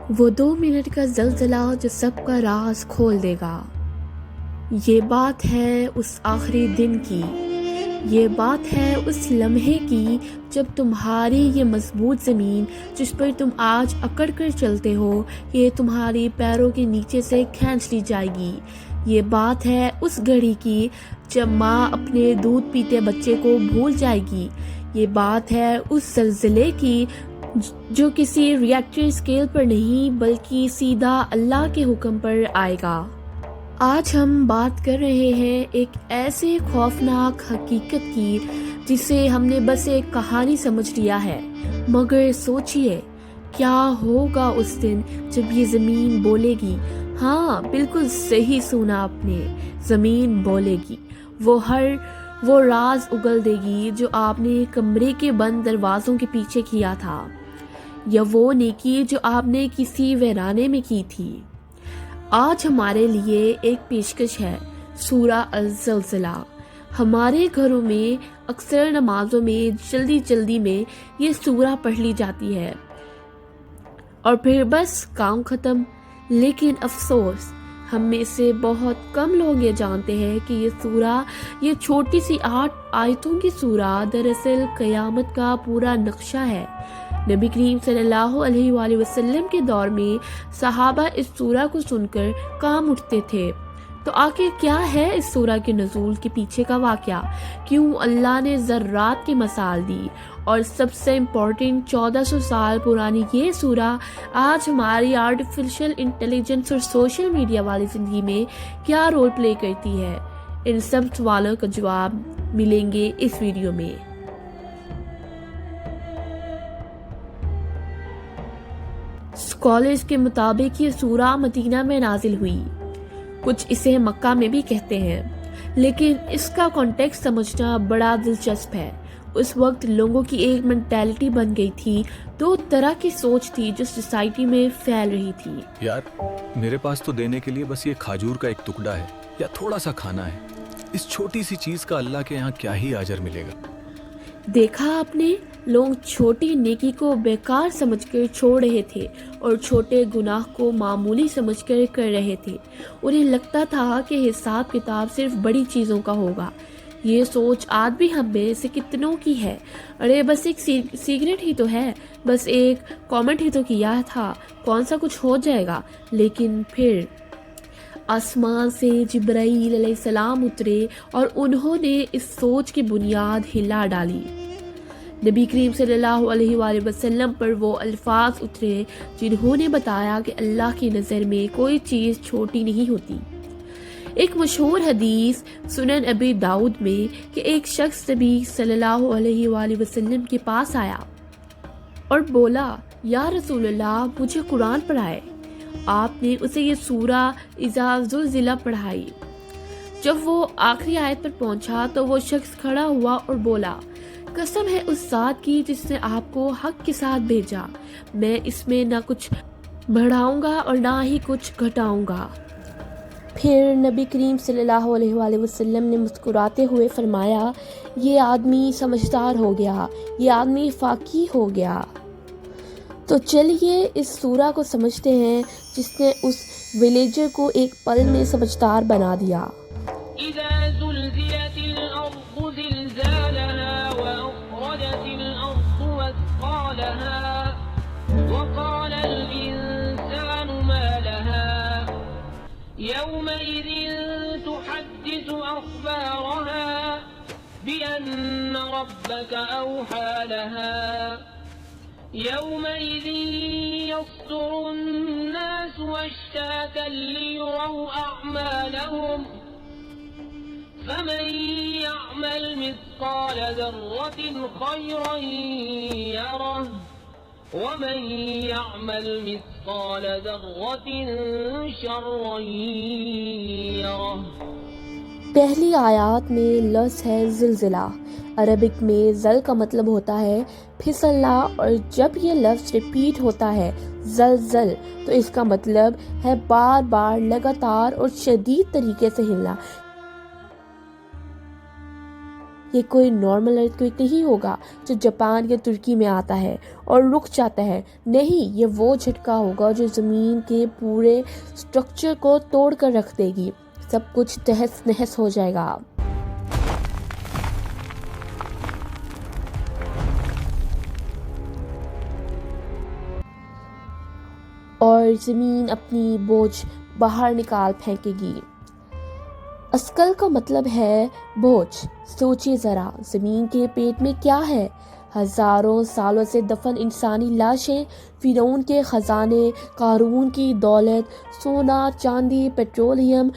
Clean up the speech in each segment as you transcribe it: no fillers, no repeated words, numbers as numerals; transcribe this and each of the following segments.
وہ 2 منٹ کا زلزلہ جو سب کا راز کھول دے گا۔ یہ بات ہے اس آخری دن کی، یہ بات ہے اس لمحے کی جب تمہاری یہ مضبوط زمین جس پر تم آج اکڑ کر چلتے ہو، یہ تمہاری پیروں کے نیچے سے کھینچ لی جائے گی۔ یہ بات ہے اس گھڑی کی جب ماں اپنے دودھ پیتے بچے کو بھول جائے گی۔ یہ بات ہے اس زلزلے کی جو کسی ریئیکٹر اسکیل پر نہیں بلکہ سیدھا اللہ کے حکم پر آئے گا۔ آج ہم بات کر رہے ہیں ایک ایسے خوفناک حقیقت کی جسے ہم نے بس ایک کہانی سمجھ لیا ہے، مگر سوچئے کیا ہوگا اس دن جب یہ زمین بولے گی۔ ہاں، بالکل صحیح سنا آپ نے، زمین بولے گی۔ وہ راز اگل دے گی جو آپ نے کمرے کے بند دروازوں کے پیچھے کیا تھا، یا وہ نیکی جو آپ نے کسی ویرانے میں کی تھی۔ آج ہمارے لیے ایک پیشکش ہے، سورہ الزلزلہ۔ ہمارے گھروں میں اکثر نمازوں میں جلدی میں یہ سورہ پڑھ لی جاتی ہے اور پھر بس کام ختم، لیکن افسوس ہم میں سے بہت کم لوگ یہ جانتے ہیں کہ یہ سورہ، یہ چھوٹی سی 8 آیتوں کی سورہ دراصل قیامت کا پورا نقشہ ہے۔ نبی کریم صلی اللہ علیہ وآلہ وسلم کے دور میں صحابہ اس سورہ کو سن کر کانپ اٹھتے تھے۔ تو آخر کیا ہے اس سورہ کے نزول کے پیچھے کا واقعہ؟ کیوں اللہ نے ذرات کی مثال دی؟ اور سب سے امپورٹنٹ، 1400 سال پرانی یہ سورہ آج ہماری آرٹیفیشل انٹیلیجنس اور سوشل میڈیا والی زندگی میں کیا رول پلے کرتی ہے؟ ان سب سوالوں کا جواب ملیں گے اس ویڈیو میں۔ اسکالرز کے مطابق یہ سورہ مدینہ میں نازل ہوئی، کچھ اسے مکہ میں بھی کہتے ہیں، لیکن اس کا کانٹیکسٹ سمجھنا بڑا دلچسپ ہے۔ اس وقت لوگوں کی ایک مینٹیلٹی بن گئی تھی، 2 طرح کی سوچ تھی جو سوسائٹی میں پھیل رہی تھی۔ یار، میرے پاس تو دینے کے لیے بس یہ کھجور کا ایک ٹکڑا ہے یا تھوڑا سا کھانا ہے، اس چھوٹی سی چیز کا اللہ کے یہاں کیا ہی اجر ملے گا۔ دیکھا آپ نے، لوگ چھوٹی نیکی کو بیکار سمجھ کر چھوڑ رہے تھے اور چھوٹے گناہ کو معمولی سمجھ کر رہے تھے۔ انہیں لگتا تھا کہ حساب کتاب صرف بڑی چیزوں کا ہوگا۔ یہ سوچ آج بھی ہم میں سے کتنوں کی ہے؟ ارے بس ایک سگریٹ ہی تو ہے، بس ایک کامنٹ ہی تو کیا تھا، کون سا کچھ ہو جائے گا۔ لیکن پھر آسمان سے جبرائیل علیہ السلام اترے اور انہوں نے اس سوچ کی بنیاد ہلا ڈالی۔ نبی کریم صلی اللہ علیہ وآلہ وسلم پر وہ الفاظ اترے جنہوں نے بتایا کہ اللہ کی نظر میں کوئی چیز چھوٹی نہیں ہوتی۔ ایک مشہور حدیث سنن ابی داؤد میں کہ ایک شخص نبی صلی اللہ علیہ وآلہ وسلم کے پاس آیا اور بولا، یا رسول اللہ، مجھے قرآن پڑھائے۔ آپ نے اسے یہ سورہ اذا زلزلہ پڑھائی۔ جب وہ آخری آیت پر پہنچا تو وہ شخص کھڑا ہوا اور بولا، قسم ہے اس ذات کی جس نے آپ کو حق کے ساتھ بھیجا، میں اس میں نہ کچھ بڑھاؤں گا اور نہ ہی کچھ گھٹاؤں گا۔ پھر نبی کریم صلی اللہ علیہ وآلہ وسلم نے مسکراتے ہوئے فرمایا، یہ آدمی سمجھدار ہو گیا، یہ آدمی فقیہ ہو گیا۔ تو چلیے اس سورہ کو سمجھتے ہیں جس نے اس ویلیجر کو ایک پل میں سمجھدار بنا دیا۔ اذا زلزلت الارض زلزالها واخرجت الارض اثقالها وقال الانسان ما لها يومئذ تحدث اخبارها بان ربك اوحى لها يومئذ يصدر الناس اشتاتا ليروا اعمالهم فمن يعمل مثقال ذرة خيرا يره ومن يعمل مثقال ذرة شرا يره۔ پہلی آیات میں لفظ ہے زلزلہ۔ عربک میں زل کا مطلب ہوتا ہے پھسلنا، اور جب یہ لفظ ریپیٹ ہوتا ہے زلزل تو اس کا مطلب ہے بار بار لگاتار اور شدید طریقے سے ہلنا، یہ کوئی نارمل ارتھکویک نہیں ہوگا جو جاپان یا ترکی میں آتا ہے اور رک جاتا ہے. نہیں، یہ وہ جھٹکا ہوگا جو زمین کے پورے سٹرکچر کو توڑ کر رکھ دے گی. سب کچھ تہس نہس ہو جائے گا. اور زمین اپنی بوجھ باہر نکال پھینکے گی. اسکل کا مطلب ہے بوجھ. سوچیے ذرا، زمین کے پیٹ میں کیا ہے؟ ہزاروں سالوں سے دفن انسانی لاشیں، فرعون کے خزانے، قارون کی دولت، سونا، چاندی، پیٹرولیم.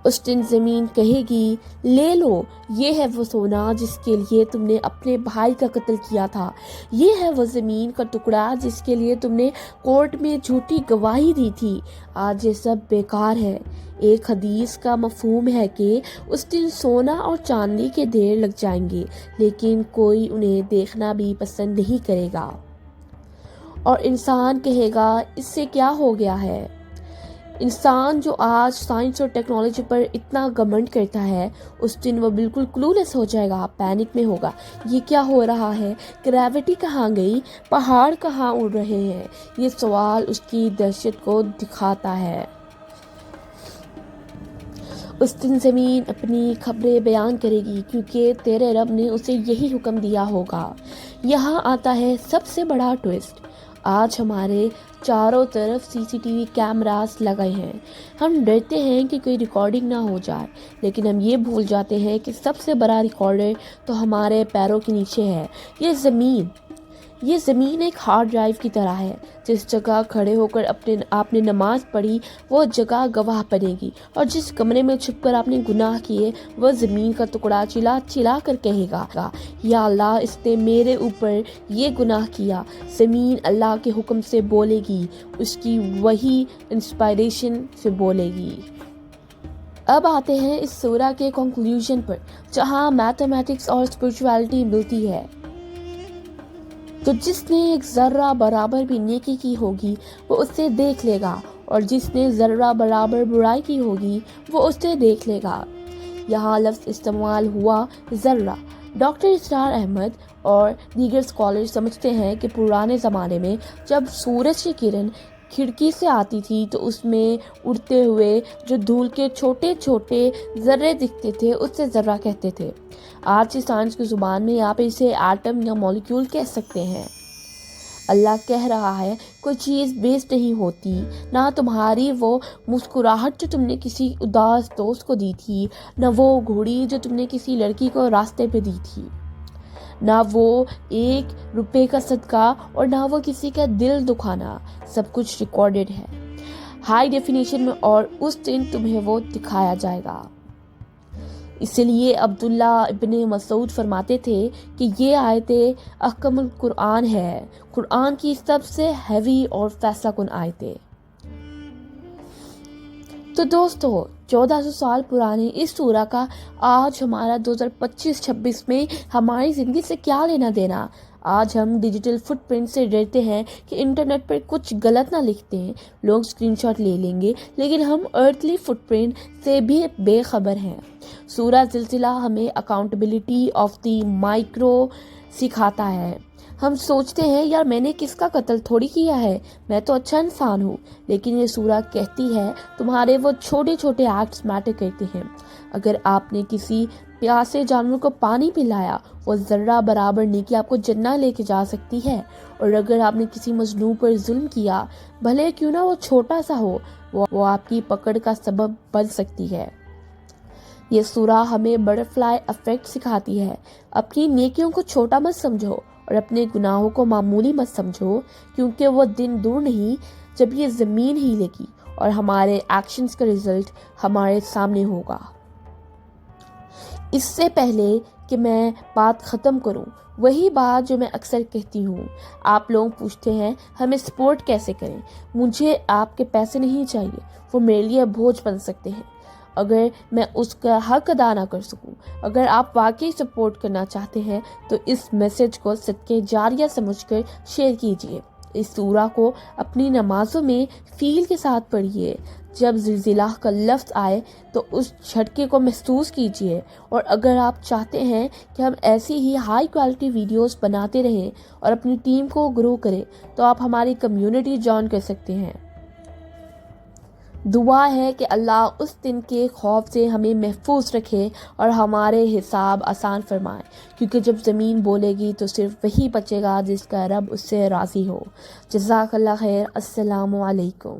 اس دن زمین کہے گی، لے لو، یہ ہے وہ سونا جس کے لیے تم نے اپنے بھائی کا قتل کیا تھا. یہ ہے وہ زمین کا ٹکڑا جس کے لیے تم نے کورٹ میں جھوٹی گواہی دی تھی. آج یہ سب بیکار ہے. ایک حدیث کا مفہوم ہے کہ اس دن سونا اور چاندی کے ڈھیر لگ جائیں گے، لیکن کوئی انہیں دیکھنا بھی پسند نہیں کرے گا. اور انسان کہے گا، اس سے کیا ہو گیا ہے؟ انسان جو آج سائنس اور ٹیکنالوجی پر اتنا گھمنڈ کرتا ہے، اس دن وہ بالکل کلولیس ہو جائے گا، پینک میں ہوگا. یہ کیا ہو رہا ہے؟ گریوٹی کہاں گئی؟ پہاڑ کہاں اڑ رہے ہیں؟ یہ سوال اس کی دہشت کو دکھاتا ہے. اس دن زمین اپنی خبریں بیان کرے گی، کیونکہ تیرے رب نے اسے یہی حکم دیا ہوگا. یہاں آتا ہے سب سے بڑا ٹوسٹ. آج ہمارے چاروں طرف CCTV کیمراز لگے ہیں. ہم ڈرتے ہیں کہ کوئی ریکارڈنگ نہ ہو جائے، لیکن ہم یہ بھول جاتے ہیں کہ سب سے بڑا ریکارڈر تو ہمارے پیروں کے نیچے ہے. یہ زمین ایک ہارڈ ڈرائیو کی طرح ہے. جس جگہ کھڑے ہو کر آپ نے نماز پڑھی، وہ جگہ گواہ بنے گی. اور جس کمرے میں چھپ کر آپ نے گناہ کیے، وہ زمین کا ٹکڑا چلا چلا کر کہے گا، یا اللہ، اس نے میرے اوپر یہ گناہ کیا. زمین اللہ کے حکم سے بولے گی، اس کی وہی انسپائریشن سے بولے گی. اب آتے ہیں اس سورہ کے کنکلوژن پر، جہاں میتھمیٹکس اور اسپرچویلٹی ملتی ہے. تو جس نے ایک ذرہ برابر بھی نیکی کی ہوگی وہ اسے دیکھ لے گا، اور جس نے ذرہ برابر برائی کی ہوگی وہ اسے دیکھ لے گا. یہاں لفظ استعمال ہوا ذرہ. ڈاکٹر اسرار احمد اور دیگر اسکالر سمجھتے ہیں کہ پرانے زمانے میں جب سورج کی کرن کھڑکی سے آتی تھی تو اس میں اڑتے ہوئے جو دھول کے چھوٹے چھوٹے ذرے دکھتے تھے اس سے ذرہ کہتے تھے. آج کی سائنس کی زبان میں آپ اسے ایٹم یا مالیکیول کہہ سکتے ہیں. اللہ کہہ رہا ہے، کوئی چیز بیسٹ نہیں ہوتی، نہ تمہاری وہ مسکراہٹ جو تم نے کسی اداس دوست کو دی تھی، نہ وہ گھوڑی جو تم نے کسی لڑکی کو راستے پہ دی تھی، نہ وہ $1 کا صدقہ، اور نہ وہ کسی کا دل دکھانا. سب کچھ ریکارڈڈ ہے ہائی ڈیفینیشن میں، اور اس دن تمہیں وہ دکھایا جائے گا. اس لیے عبداللہ ابن مسعود فرماتے تھے کہ یہ آیتیں احکم القرآن ہے، قرآن کی سب سے ہیوی اور فیصلہ کن آیتیں. تو دوستو، 1400 سال پرانے اس سورہ کا آج ہمارا 2025-26 میں ہماری زندگی سے کیا لینا دینا؟ آج ہم ڈیجیٹل فٹ پرنٹ سے ڈرتے ہیں کہ انٹرنیٹ پر کچھ غلط نہ لکھتے ہیں، لوگ اسکرین شاٹ لے لیں گے، لیکن ہم ارتھلی فٹ پرنٹ سے بھی بے خبر ہیں. سورہ زلزلہ ہمیں اکاؤنٹیبلٹی آف دی مائکرو سکھاتا ہے. ہم سوچتے ہیں، یار میں نے کس کا قتل تھوڑی کیا ہے، میں تو اچھا انسان ہوں. لیکن یہ سورہ کہتی ہے تمہارے وہ چھوٹے چھوٹے ایکٹس میٹر کرتے ہیں. اگر آپ نے کسی پیاسے جانور کو پانی پلایا، وہ ذرہ برابر نیکی آپ کو جنت لے کے جا سکتی ہے. اور اگر آپ نے کسی مظلوم پر ظلم کیا، بھلے کیوں نہ وہ چھوٹا سا ہو، وہ آپ کی پکڑ کا سبب بن سکتی ہے. یہ سورہ ہمیں بٹر فلائی ایفیکٹ سکھاتی ہے. اپنی نیکیوں کو چھوٹا مت سمجھو اور اپنے گناہوں کو معمولی مت سمجھو، کیونکہ وہ دن دور نہیں جب یہ زمین ہلے گی اور ہمارے ایکشنز کا رزلٹ ہمارے سامنے ہوگا. اس سے پہلے کہ میں بات ختم کروں، وہی بات جو میں اکثر کہتی ہوں. آپ لوگ پوچھتے ہیں ہمیں سپورٹ کیسے کریں. مجھے آپ کے پیسے نہیں چاہیے، وہ میرے لیے بوجھ بن سکتے ہیں اگر میں اس کا حق ادا نہ کر سکوں. اگر آپ واقعی سپورٹ کرنا چاہتے ہیں تو اس میسج کو صدقہ جاریہ سمجھ کر شیئر کیجیے. اس سورہ کو اپنی نمازوں میں فیل کے ساتھ پڑھیے. جب زلزلہ کا لفظ آئے تو اس جھٹکے کو محسوس کیجیے. اور اگر آپ چاہتے ہیں کہ ہم ایسی ہی ہائی کوالٹی ویڈیوز بناتے رہیں اور اپنی ٹیم کو گرو کریں تو آپ ہماری کمیونٹی جوائن کر سکتے ہیں. دعا ہے کہ اللہ اس دن کے خوف سے ہمیں محفوظ رکھے اور ہمارے حساب آسان فرمائے، کیونکہ جب زمین بولے گی تو صرف وہی بچے گا جس کا رب اس سے راضی ہو. جزاک اللہ خیر. السلام علیکم.